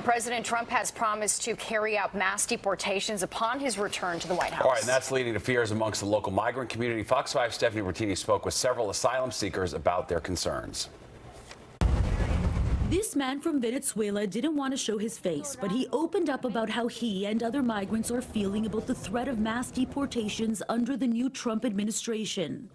President Trump has promised to carry out mass deportations upon his return to the White House. All right, and that's leading to fears amongst the local migrant community. Fox 5's Stephanie Bertini spoke with several asylum seekers about their concerns. This man from Venezuela didn't want to show his face, but he opened up about how he and other migrants are feeling about the threat of mass deportations under the new Trump administration.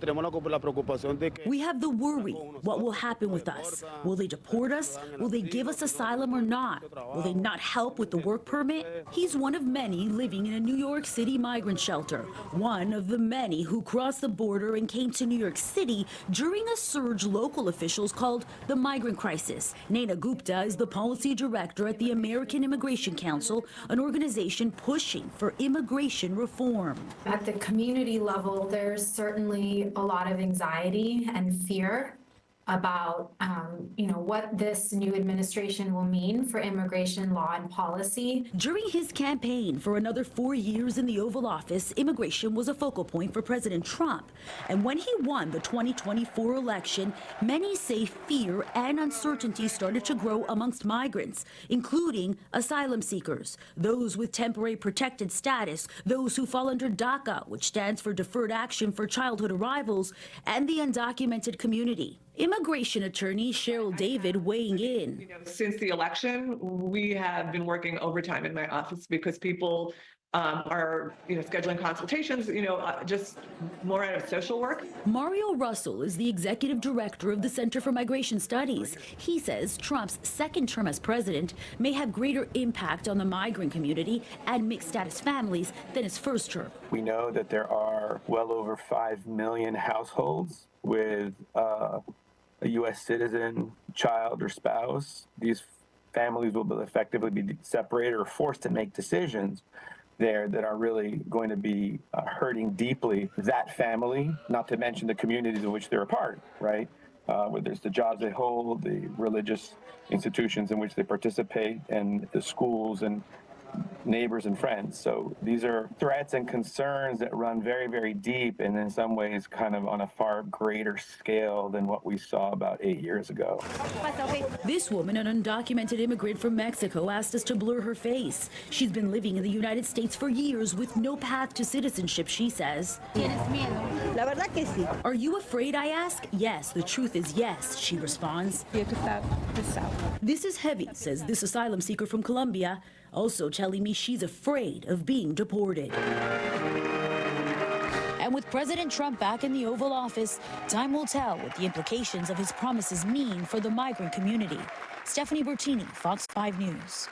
We have the worry. What will happen with us? Will they deport us? Will they give us asylum or not? Will they not help with the work permit? He's one of many living in a New York City migrant shelter, one of the many who crossed the border and came to New York City during a surge local officials called the migrant crisis. Naina Gupta is the policy director at the American Immigration Council, an organization pushing for immigration reform. At the community level, there's certainly a lot of anxiety and fear about what this new administration will mean for immigration law and policy. During his campaign for another 4 years in the Oval Office, immigration was a focal point for President Trump. And when he won the 2024 election, many say fear and uncertainty started to grow amongst migrants, including asylum seekers, those with temporary protected status, those who fall under DACA, which stands for Deferred Action for Childhood Arrivals, and the undocumented community. Immigration attorney Cheryl David weighing in. Since the election, we have been working overtime in my office because people are scheduling consultations, just more out of social work. Mario Russell is the executive director of the Center for Migration Studies. He says Trump's second term as president may have greater impact on the migrant community and mixed status families than his first term. We know that there are well over 5 million households with a U.S. citizen, child, or spouse. These families will effectively be separated or forced to make decisions there that are really going to be hurting deeply that family, not to mention the communities in which they're a part, right? Whether it's the jobs they hold, the religious institutions in which they participate, and the schools and neighbors and friends. So these are threats and concerns that run very, very deep, and in some ways kind of on a far greater scale than what we saw about 8 years ago. This woman, an undocumented immigrant from Mexico, asked us to blur her face. She's been living in the United States for years with no path to citizenship, she says. Are you afraid, I ask? Yes, the truth is yes, she responds. This is heavy, says this asylum seeker from Colombia, also telling me she's afraid of being deported. And with President Trump back in the Oval Office, time will tell what the implications of his promises mean for the migrant community. Stephanie Bertini, Fox 5 News.